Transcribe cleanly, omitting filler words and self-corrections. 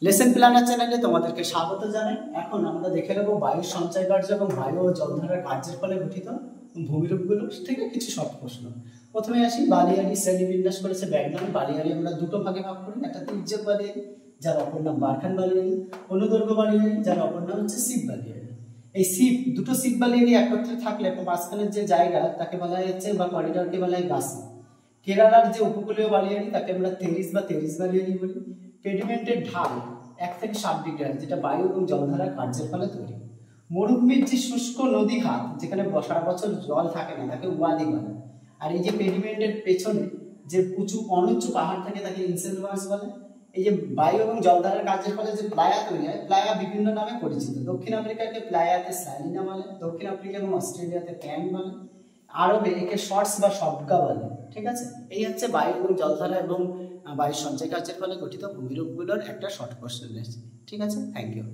Lesson planner চ্যানেলে তোমাদেরকে স্বাগত জানাই। এখন আমরা দেখে নেব বায়ুর সঞ্চয় কার্য এবং বায়ু ও জলধারার কার্যের ফলে গঠিত ভূমিরূপগুলো থেকে কিছু শর্ট প্রশ্ন। প্রথমে আসি, বালিয়াড়ি শ্রেণীবিন্যাস করেছে ব্যাগনাম। বালিয়াড়ি আমরা দুটো ভাগে ভাগ করি, একটা তির্যক বালিয়াড়ি যার অপর নাম বারখান বালিয়াড়ি, অনুদৈর্ঘ্য বালিয়াড়ি যার অপর নাম হচ্ছে শিব বালিয়াড়ি। এই দুটো শিব বালিয়াড়ি একত্রে থাকলে মাঝখানের যে জায়গা তাকে বলা হচ্ছে বা করিডরকে বলা হয় গাছি। কেরালার যে উপকূলীয় বালিয়াড়ি তাকে আমরা তেরিস বা তেরিস বালিয়াড়ি বলি। পেডিমেন্টের ঢাল 1 থেকে 7 ডিগ্রি হয়, যেটা বায়ু এবং জলধারার কার্যের ফলে তৈরি। মরুভূমির যে শুষ্ক নদী খাত যেখানে সারা বছর জল থাকে না তাকে ওয়াদি বলে। আর এই যে পেডিমেন্টের পেছনে যে উঁচু অনুচ্চ পাহাড় থাকে তাকে ইনসেলভার্স বলে। এই যে বায়ু এবং জলধারার কার্যের ফলে যে প্লায়া তৈরি হয়, প্লায়া বিভিন্ন নামে পরিচিত। দক্ষিণ আমেরিকাকে প্লায়াতে স্যালিনা বলে, দক্ষিণ আফ্রিকা এবং অস্ট্রেলিয়াতে ক্যান বলে, আরবে একে শর্টস বা শবগা বলে। ঠিক আছে, এই হচ্ছে বায়ু এবং জলধারা এবং বায়ুর সঞ্চয় কার্যের ফলে গঠিত ভূমিরূপগুলোর একটা শর্ট কোশ্চেন রয়েছে। ঠিক আছে, থ্যাংক ইউ।